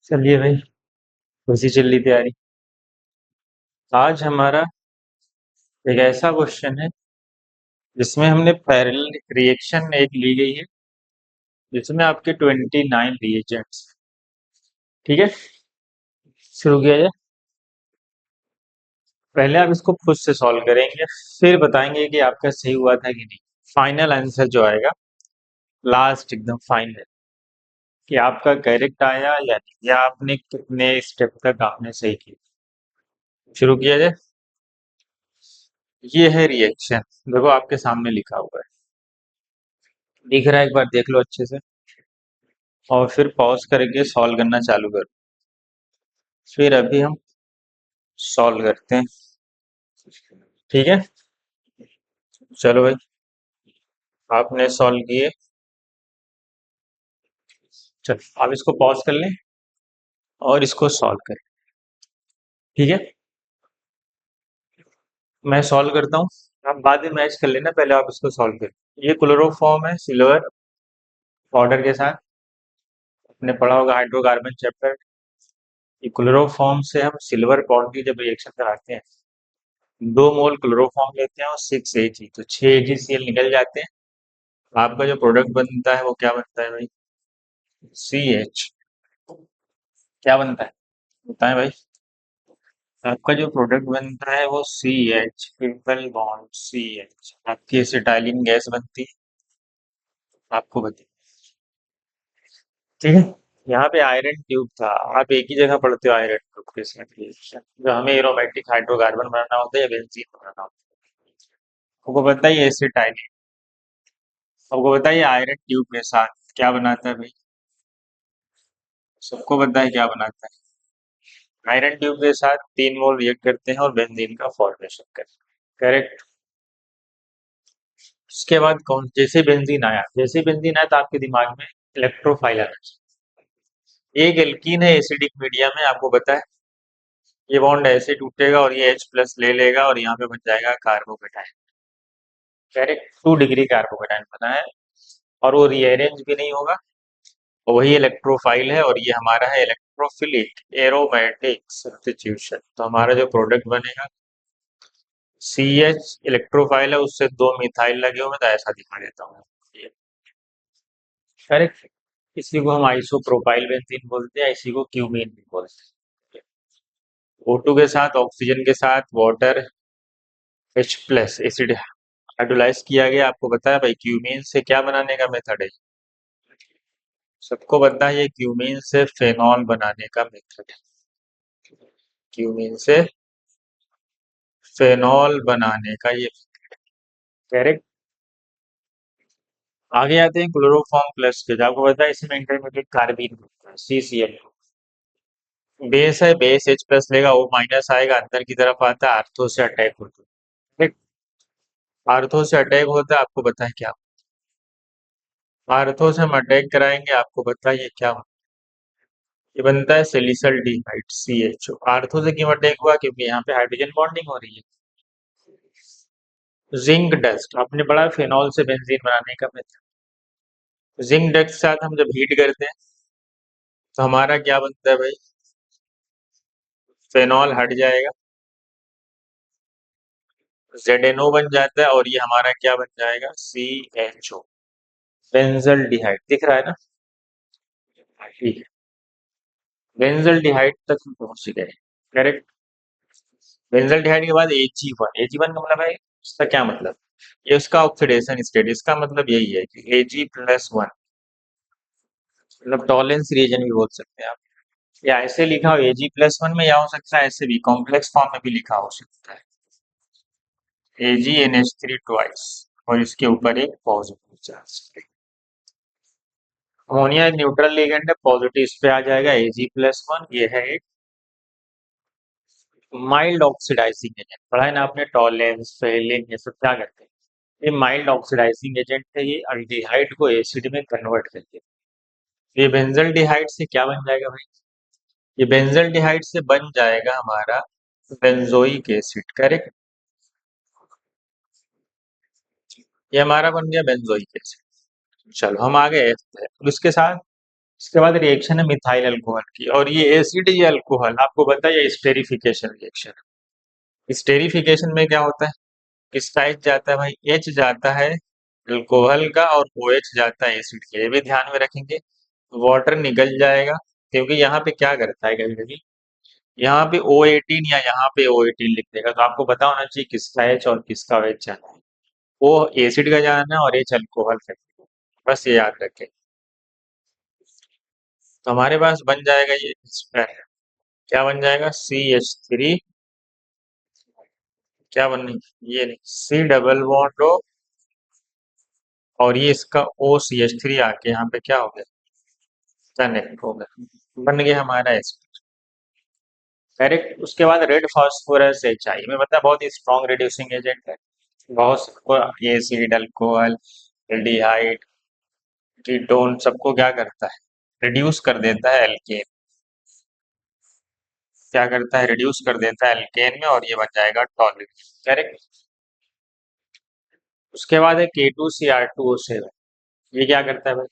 चलिए भाई, कैसी चल रही तैयारी? आज हमारा एक ऐसा क्वेश्चन है जिसमें हमने पैरेलल रिएक्शन एक ली गई है जिसमें आपके 29 रिएजेंट्स। ठीक है, शुरू किया जाए। पहले आप इसको खुद से सॉल्व करेंगे, फिर बताएंगे कि आपका सही हुआ था कि नहीं। फाइनल आंसर जो आएगा, लास्ट एकदम फाइनल, कि आपका करेक्ट आया या नहीं, या आपने कितने स्टेप तक आपने सही किया। शुरू किया जाए। ये है रिएक्शन, देखो आपके सामने लिखा हुआ है, दिख रहा है, एक बार देख लो अच्छे से और फिर पॉज करके सॉल्व करना चालू करो। फिर अभी हम सॉल्व करते हैं। ठीक है, चलो भाई, आपने सॉल्व किए। चलो आप इसको पॉज कर लें और इसको सॉल्व करें। ठीक है, मैं सॉल्व करता हूँ, आप बाद में मैच कर लेना, पहले आप इसको सॉल्व करें। ये क्लोरोफॉर्म है सिल्वर पाउडर के साथ, आपने पढ़ा होगा हाइड्रोकार्बन चैप्टर। ये क्लोरोफॉर्म से हम सिल्वर पाउडर की जब रिएक्शन कराते हैं, 2 मोल क्लोरोफॉर्म लेते हैं और 6 Ag, तो 6 AgCl निकल जाते हैं। आपका जो प्रोडक्ट बनता है वो क्या बनता है भाई? CH। क्या बनता है बताएं भाई? आपका जो प्रोडक्ट बनता है वो CH, ट्रिपल बॉन्ड CH। आपकी एसिटाइलिन गैस बनती है, आपको बताइए। ठीक है, यहाँ पे आयरन ट्यूब था। आप एक ही जगह पढ़ते हो आयरन ट्यूब के साथ रिएक्शन, जो हमें एरोमेटिक हाइड्रोकार्बन बनाना होता है या बेंजीन बनाना होता है। आपको बताइए एसिटाइलिन, आपको बताइए आयरन ट्यूब के साथ क्या बनाता है भाई? सबको पता है क्या बनाता है। आयरन ट्यूब के साथ 3 मोल रिएक्ट करते हैं और बेंजीन का फॉर्मेशन करते हैं। करेक्ट। उसके बाद कौन, जैसे बेंजीन आया, जैसे बेंजीन आया तो आपके दिमाग में इलेक्ट्रोफाइल आना चाहिए। एक एल्कीन है एसिडिक मीडिया में, आपको पता है, ये बॉन्ड ऐसे टूटेगा और ये H+ ले लेगा और यहाँ पे बन जाएगा कार्बोकेटाइन। करेक्ट, 2 डिग्री कार्बोकेटाइन बना है और वो रीअरेंज भी नहीं होगा। और वही इलेक्ट्रोफाइल है और ये हमारा है इलेक्ट्रोफिलिक एरोमेटिक सब्स्टिट्यूशन। तो हमारा जो प्रोडक्ट बनेगा CH इलेक्ट्रोफाइल है, उससे 2 मिथाइल लगे हुए हैं, तो ऐसा दिखा देता हूँ। करेक्ट। इसी को हम आइसोप्रोपाइल बेंजीन बोलते हैं, इसी को क्यूमीन भी बोलते हैं। O2 के साथ ऑक्सीजन के साथ वाटर H+ एसिड हाइड्रोलाइज किया गया। आपको बताया भाई क्यूमीन से क्या बनाने का मेथड है? सबको पता है ये क्यूमीन से फेनॉल बनाने का मेथड है। क्यूमीन से फेनॉल बनाने का ये, करेक्ट। आगे आते हैं क्लोरोफॉर्म प्लस के, जो आपको पता है इसमें इंटरमीडिएट कार्बीन होता है CCl। बेस है, बेस H+ लेगा, O- आएगा, अंदर की तरफ आता है, आर्थो से अटैक होता है। ठीक? आर्थो से अटैक होता है, आपको पता है क्या? आर्थो से हम अटैक कराएंगे, आपको पता है ये क्या होता है? ये बनता है सिलिसल डिहाइड CHO। आर्थो से क्यों अटैक हुआ? क्योंकि यहाँ पे हाइड्रोजन बॉन्डिंग हो रही है। जिंक डस्ट, आपने पढ़ा फेनॉल से बेंजीन बनाने का मेथड। जिंक डस्ट के साथ हम जब हीट करते हैं तो हमारा क्या बनता है भाई? फेनॉल हट जाएगा, ZNO बन जाता है और ये हमारा क्या बन जाएगा? CHO, benzaldehyde. दिख रहा है ना? ठीक है, बेंजल डिहाइड तक हम पहुंच गए। करेक्ट। बेंजल डिहाइड के बाद Ag1 का मतलब है, इसका क्या मतलब? ये उसका ऑक्सीडेशन स्टेट, इसका मतलब यही है कि Ag+1, मतलब टॉलेंस रीजन भी बोल सकते हैं आप। या ऐसे लिखा हो Ag+1 में, या हो सकता है ऐसे भी कॉम्प्लेक्स फॉर्म में भी लिखा हो सकता है AgNH3 ट्वाइस और इसके ऊपर एक पॉजिटिव चार्ज। अमोनिया एक न्यूट्रल लिगेंड है, पॉजिटिव इस पे आ जाएगा Ag+1। ये है एक माइल्ड ऑक्सीडाइजिंग एजेंट, पढ़ा है ना आपने, टॉलेंस फेलिन ये सब क्या करते हैं? ये माइल्ड ऑक्सीडाइजिंग एजेंट है, ये अल्डिहाइड को एसिड में कन्वर्ट करते हैं। ये बेंजल डिहाइड से क्या बन जाएगा भाई? ये बेंजल डिहाइड से बन जाएगा हमारा बेंजोइक एसिड। करेक्ट, ये हमारा बन गया बेंजोइक एसिड। चलो हम आगे उसके साथ इसके बाद रिएक्शन है मिथाइल अल्कोहल की, और ये एसिड या अल्कोहल आपको बताइए स्टेरिफिकेशन रिएक्शन। स्टेरिफिकेशन में क्या होता है, किसका एच जाता है भाई, एच जाता है अल्कोहल का और ओ एच जाता है एसिड का, ये भी ध्यान में रखेंगे। वाटर निकल जाएगा, क्योंकि यहाँ पे क्या करता है कभी कभी, यहाँ पे O18 या यहाँ पे O18 लिख देगा, तो आपको पता होना चाहिए किसका एच और किसका एच जाना है। वो एसिड का जाना है और एच अल्कोहल का, बस ये याद रखें। तो हमारे पास बन जाएगा ये इसका, क्या बन जाएगा, CH3, क्या बन, ये नहीं, C डबल बॉन्ड O, और ये इसका OCH3 आके यहाँ पे क्या हो गया, कनेक्ट हो गया, बन गया हमारा एसिड। डायरेक्ट उसके बाद रेड फास्फोरस HI में मतलब बहुत ही स्ट्रॉन्ग रिड्यूसिंग एजेंट है, बहुत सबको, एसिड अल्कोहल एल्डिहाइड कीटोन सबको क्या करता है, रिड्यूस कर देता है एल्केन, क्या करता है, रिड्यूस कर देता है एल्केन में, और ये बन जाएगा टॉलुइन। करेक्ट। उसके बाद है K2Cr2O7, ये क्या करता है भाई,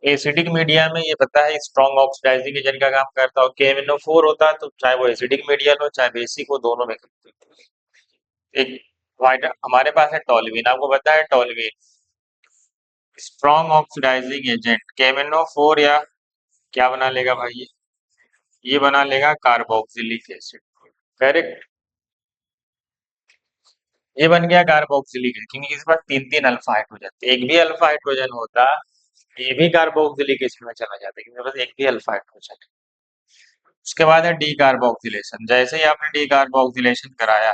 एसिडिक मीडिया में ये पता है स्ट्रॉन्ग ऑक्सीडाइजिंग एजेंट का काम करता है, और KMnO4 होता है, तो चाहे वो एसिडिक मीडिया हो चाहे बेसिक हो, दोनों में करते हैं। एक वाइट हमारे पास है टॉलुइन, आपको पता है toluene strong oxidising agent, KMnO4 या क्या बना लेगा भाई, ये बना लेगा कार्बोक्सिलिक एसिड। करेक्ट, ये बन गया कार्बोक्सिलिक एसिड, क्योंकि इसके पास तीन तीन अल्फा हाइड्रोजन, एक भी अल्फा हाइड्रोजन होता ये भी कार्बोक्सिलिक एसिड में चला जाता, क्योंकि बस एक भी अल्फा हाइड्रोजन है। उसके बाद है डी कार्बोक्सिलेशन, जैसे ही आपने डी कार्बोक्सिलेशन कराया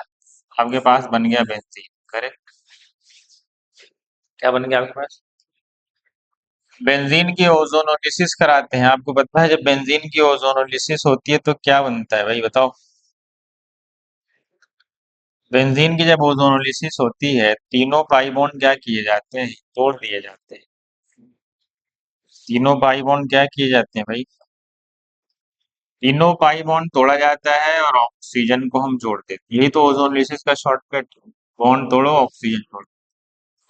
आपके पास बन गया बेंजीन। करेक्ट, क्या बन गया आपके पास, बेंजीन की ओजोनोलिसिस कराते हैं, आपको पता है जब बेंजीन की ओजोनोलिसिस होती है तो क्या बनता है भाई बताओ, बेंजीन की जब ओजोनोलिसिस होती है तीनों पाई बॉन्ड क्या किए जाते हैं, तोड़ दिए जाते हैं, तीनों पाई बॉन्ड क्या किए जाते हैं भाई, तीनों पाई बॉन्ड तोड़ा जाता है और ऑक्सीजन को हम जोड़ देते हैं, यही तो ओजोनोलिसिस का शॉर्टकट, बॉन्ड तोड़ो ऑक्सीजन जोड़ो।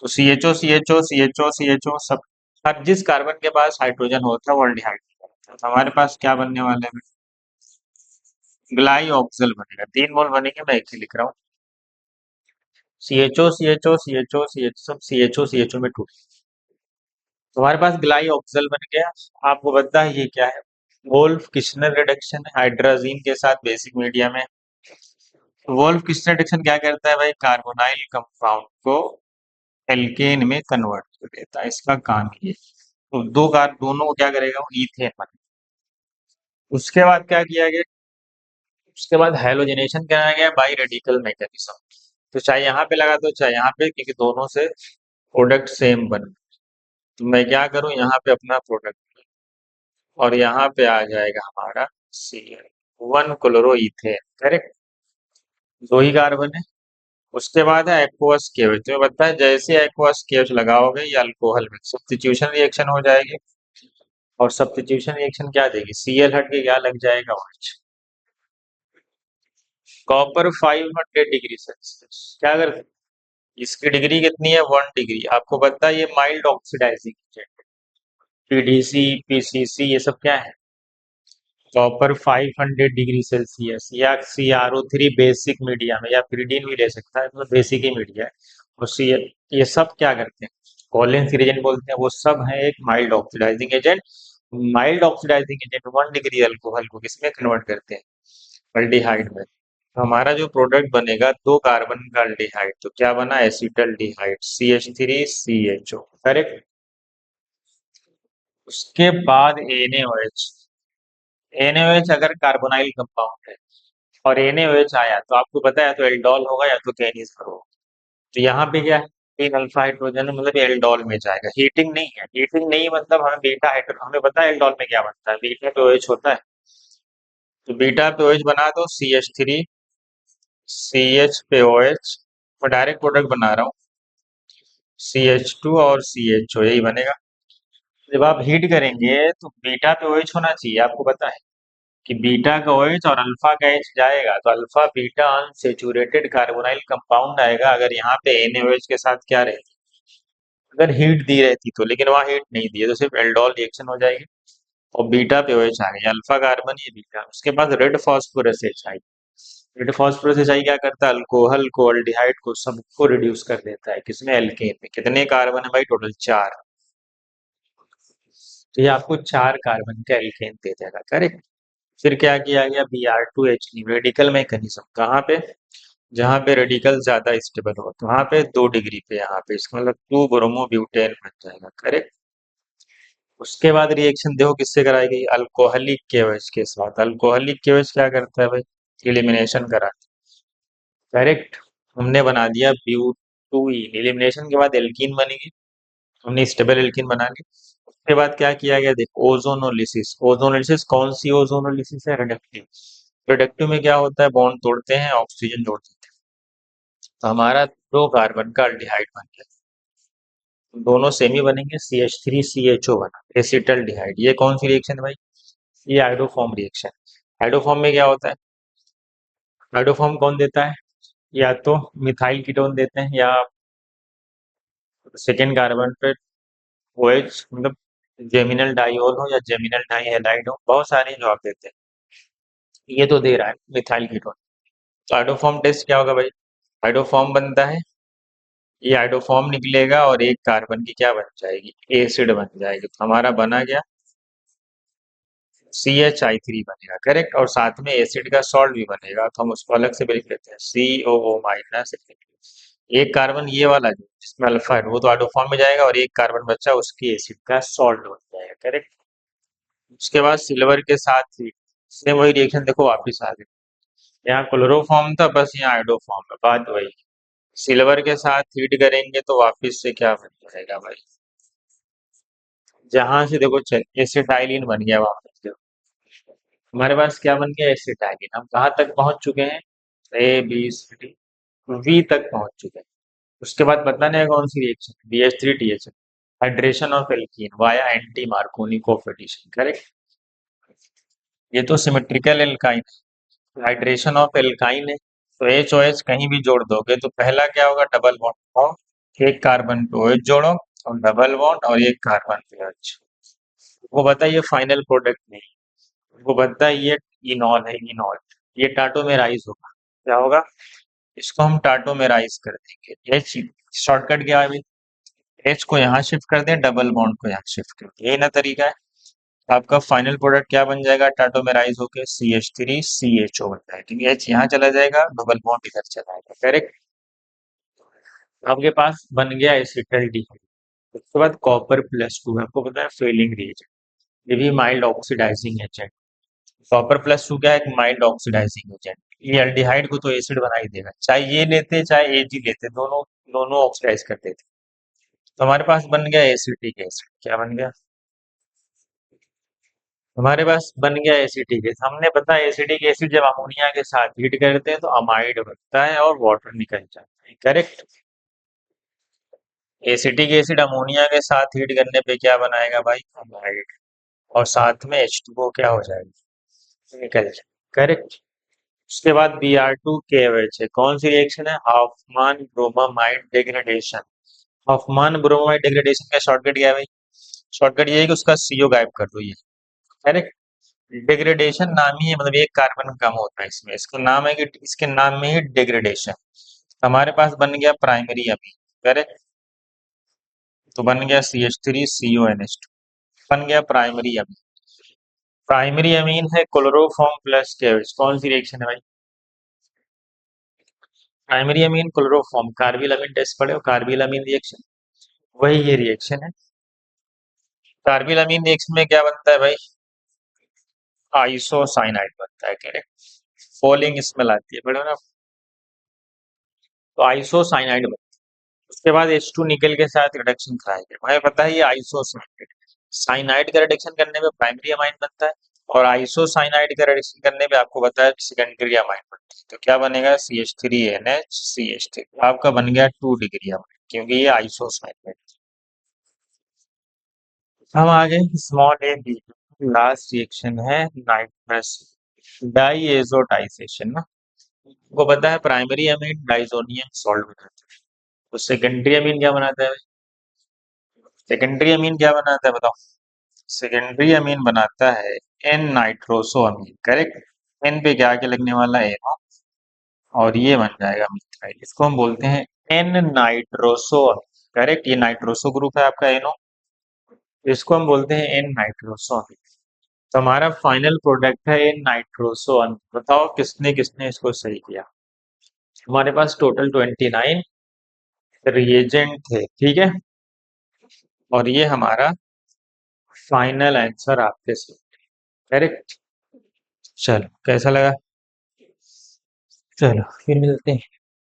तो CHO CHO CHO CHO सब, हर जिस कार्बन के पास हाइड्रोजन होता है वो अल्डिहाइड होता है, तो हमारे पास क्या बनने वाला है, ग्लाई ऑक्सल बनेगा, तीन मोल बनेंगे, मैं एक ही लिख रहा हूँ, CHO CHO CHO CH सब CHO CHO में टूट, तो हमारे पास ग्लाई ऑक्सल बन गया। आपको पता है ये क्या है, वोल्फ किश्नर रिडक्शन है हाइड्राजीन के साथ बेसिक मीडिया में। वोल्फ किश्नर रिडक्शन क्या करता है भाई, कार्बोनाइल कंपाउंड को एल्केन में कन्वर्ट कर देता है, इसका काम ये, तो दो कार दोनों को क्या करेगा वो ईथेन बनेगा। उसके बाद क्या किया गया, उसके बाद हैलोजनेशन कराया गया बाई रेडिकल मैकेनिज्म, तो चाहे यहाँ पे लगा दो चाहे यहाँ पे, क्योंकि दोनों से प्रोडक्ट सेम बने, तो मैं क्या करूँ यहाँ पे अपना प्रोडक्ट, और यहाँ पे आ जाएगा हमारा CL1 क्लोरो इथेन। करेक्ट, दो ही कार्बन है। उसके बाद है एक्वस केवच, तो बताता है जैसे एक्वस केवच लगाओगे ये अल्कोहल में सब्स्टिट्यूशन रिएक्शन हो जाएगी, और सब्स्टिट्यूशन रिएक्शन क्या देगी, Cl हट के क्या लग जाएगा, OH। कॉपर 500 डिग्री सेल्सियस क्या करते हैं? इसकी डिग्री कितनी है, 1 डिग्री, आपको पता है ये mild oxidising agent, PDC PCC ये सब क्या है, कॉपर 500 डिग्री सेल्सियस, या CrO3 बेसिक मीडिया में, या pyridine भी ले सकता है, तो बेसिक ही मीडिया है। और सी ये सब क्या करते हैं, कॉलेंस रिएजेंट बोलते हैं, वो सब है एक mild oxidising agent. Mild oxidising agent 1 degree alcohol को किसमें कन्वर्ट करते हैं, अल्डिहाइड में। तो हमारा जो प्रोडक्ट बनेगा दो कार्बन का अल्डिहाइड, तो क्या बना, एसिटल्डिहाइड CH3CHO। करेक्ट। उसके बाद NaOH, NaOH अगर कार्बोनाइल कंपाउंड है और NaOH आया तो आपको पता है तो एल्डोल होगा या तो कैनिस होगा, तो यहाँ पे क्या है, तीन अल्फा हाइड्रोजन है, मतलब एल्डोल में जाएगा, हीटिंग नहीं है, हीटिंग नहीं मतलब हमें बीटा हाइड्रो, हमें पता है एल्डोल में क्या बनता है, बीटा पे OH होता है, तो बीटा पे OH बना दो CH3 CH पे OH, मैं डायरेक्ट प्रोडक्ट बना रहा हूँ CH2 और CHO, यही बनेगा। जब आप हीट करेंगे तो बीटा पे OH होना चाहिए, आपको पता है कि बीटा का OH और अल्फा का H जाएगा, तो alpha beta unsaturated carbonyl compound आएगा, अगर यहाँ पे NaOH के साथ क्या रहेगा, अगर हीट दी रहती तो, लेकिन वहाँ हीट नहीं दी है तो सिर्फ एल्डोल रिएक्शन हो जाएगी और बीटा पे OH आ गया, अल्फा कार्बन ये बीटा। उसके बाद red phosphorus H I. Red phosphorus H I क्या करता है, अल्कोहल को, अल्डिहाइड को, सबको रिड्यूस कर देता है। किसमें, एल्केन में। कितने कार्बन है भाई, टोटल 4। तो ये आपको 4 कार्बन का एल्केन दे देगा, करेक्ट। फिर क्या किया गया, Br2H, रेडिकल मैकेनिज्म कहाँ पे, जहाँ पे रेडिकल ज्यादा स्टेबल हो, तो वहाँ पे 2 डिग्री पे, यहाँ पे इसका मतलब 2 ब्रोमो ब्यूटेन बन जाएगा, करेक्ट। उसके बाद रिएक्शन देखो किससे कराई गई, अल्कोहलिक केवच के साथ। अल्कोहलिक केवच क्या करता है भाई, एलिमिनेशन कराता है, करेक्ट। हमने बना दिया ब्यू 2 एलिमिनेशन के बाद एल्कीन बनेगी, हमने स्टेबल एल्कीन बना ली। उसके बाद क्या किया गया, देखो ओजोनोलिसिस। ओजोनोलिसिस कौन सी ओजोनोलिसिस है, रिडक्टिव। रिडक्टिव में क्या होता है, बॉन्ड तोड़ते हैं, ऑक्सीजन जोड़ देते हैं, तो हमारा 2 कार्बन का अल्डिहाइड बन गया। दोनों सेमी बनेंगे, CH3CHO बना, एसिटल्डिहाइड। ये कौन सी रिएक्शन है भाई, ये आइडोफॉर्म रिएक्शन। आइडोफॉर्म में क्या होता है, आइडोफॉर्म कौन देता है, या तो मिथाइल कीटोन देते हैं, या सेकेंड कार्बन पे OH, मतलब जेमिनल डाइऑल हो या जेमिनल डाइहैलाइड हो, बहुत सारे जो आप देते हैं। ये तो दे रहा है मिथाइल कीटोन। तो आइडोफॉर्म टेस्ट क्या होगा भाई, आइडोफॉर्म बनता है, ये आइडोफॉर्म निकलेगा और एक कार्बन की क्या बन जाएगी, एसिड बन जाएगी। तो हमारा बना गया CH3 बनेगा, करेक्ट। और साथ में एसिड का सॉल्ट भी बनेगा, तो हम उसको अलग से भी लिख लेते हैं, COO-। एक कार्बन ये वाला जो जिसमें अल्फा है वो तो आटोफॉर्म में जाएगा, और एक कार्बन बचा उसकी एसिड का सॉल्ट बन जाएगा, करेक्ट। उसके बाद सिल्वर के साथ ही सेम वही रिएक्शन देखो वापिस आ गई। यहाँ क्लोरोफॉर्म था, बस यहाँ आइडोफॉर्म है, बात वही। सिल्वर के साथ हीट करेंगे तो वापिस से क्या बन जाएगा भाई, जहां से देखो एसिटाइलिन बन गया वापस देखो। हमारे पास क्या बन गया, एसिटाइलिन। हम कहाँ तक पहुंच चुके हैं, ABCD V तक पहुंच चुके हैं। उसके बाद बताने है कौन सी reaction, BH3TH, hydration of alkene via anti Markovnikov coefficient, correct. ये तो symmetrical alkyne, hydration of alkyne है, तो HOH कहीं भी जोड़ दोगे तो पहला क्या होगा, डबल बॉन्ड। और एक कार्बन पे OH जोड़ो और डबल बॉन्ड, और एक कार्बन पे OH। वो बताइए फाइनल प्रोडक्ट नहीं, वो बनता है ये इनॉल है, इनॉल। ये टाटोमेराइज होगा, क्या होगा, इसको हम टाटोमेराइज कर देंगे। एच शॉर्टकट क्या है भाई, एच को यहाँ शिफ्ट कर दें, डबल बॉन्ड को यहाँ शिफ्ट कर दें, यही ना तरीका है। तो आपका फाइनल प्रोडक्ट क्या बन जाएगा, टाटोमेराइज होकर CH3CHO बन जाएगा, क्योंकि एच यहाँ चला जाएगा, डबल बॉन्ड इधर चला जाएगा, करेक्ट। आपके पास बन गया एसिटल डी। उसके बाद कॉपर+2 आपको पता है फेलिंग रिएजेंट, ये भी माइल्ड ऑक्सीडाइजिंग एजेंट। कॉपर+2 क्या है, एक माइल्ड ऑक्सीडाइजिंग एजेंट। ये एल्डिहाइड को तो एसिड बना ही देगा, चाहे ये लेते चाहे AG लेते, दोनों दोनों ऑक्सीडाइज कर देते। तो हमारे पास बन गया एसिटिक एसिड, क्या बन गया, हमारे पास बन गया एसिटिक एसिड। हमने पता है एसिटिक एसिड जब अमोनिया के साथ हीट करते हैं तो अमाइड बनता है और वाटर निकल जाता है, करेक्ट। एसिटिक एसिड अमोनिया के साथ हीट करने पे क्या बनाएगा भाई, अमाइड। और साथ में H2O क्या हो जाएगा, निकल जाए, करेक्ट। उसके बाद Br2KOH है, कौन सी रिएक्शन है, हॉफमान ब्रोमामाइड डिग्रेडेशन। हॉफमान ब्रोमामाइड डिग्रेडेशन का शॉर्टकट क्या है भाई, शॉर्टकट ये है कि उसका CO गायब कर दो, ये, करेक्ट। डिग्रेडेशन नाम ही है, मतलब एक कार्बन कम होता है इसमें, इसका नाम है कि इसके नाम में ही डिग्रेडेशन। हमारे पास बन गया प्राइमरी अमीन, करेक्ट। तो बन गया CH3CONH2, बन गया प्राइमरी अमीन। प्राइमरी अमीन है क्लोरोफॉर्म+KOH, कौन सी रिएक्शन है भाई, प्राइमरी अमीन क्लोरोफॉर्म, कार्बिल अमीन टेस्ट पढ़े हो, कार्बिल अमीन रिएक्शन, वही ये रिएक्शन है। कार्बिल अमीन रिएक्शन में क्या बनता है भाई, आइसोसाइनाइड बनता है, करेक्ट। फॉलिंग स्मेल आती है, पढ़े हो ना, तो आइसोसाइनाइड बनता है। उसके बाद H2 निकल के साथ रिडक्शन कराएंगे, हमें पता है ये आइसोसाइनाइड। साइनाइड का रिडक्शन करने में प्राइमरी अमाइन बनता है, और आइसोसाइनाइड का रिडक्शन करने में आपको पता है सेकेंडरी अमाइन बनता है। तो क्या बनेगा, CH3NH CH3, आपका बन गया 2 डिग्री अमाइन, क्योंकि ये आइसोसाइनाइड। हम आगे small A B, last reaction है नाइट्रस डाइएजोटाइजेशन ना। वो पता है प्राइमरी अमीन डाइजोनियम सॉल्ट बनाता है, तो सेकेंडरी अमीन क्या बनाता है, सेकेंडरी अमीन क्या बनाता है बताओ? सेकेंडरी अमीन बनाता है एन नाइट्रोसो अमीन, करेक्ट। एन पे क्या आके लगने वाला है एनो, और ये बन जाएगा मिथाइल। इसको हम बोलते हैं एन नाइट्रोसो अमीन, करेक्ट। ये नाइट्रोसो ग्रुप है आपका एनो, इसको हम बोलते हैं एन नाइट्रोसो अमीन। तो हमारा फाइनल प्रोडक्ट है एन नाइट्रोसो अमीन। बताओ किसने किसने इसको सही किया? हमारे पास टोटल 29 रिएजेंट थे, ठीक है। और ये हमारा फाइनल आंसर आपके से, करेक्ट। चलो कैसा लगा? चलो फिर मिलते हैं।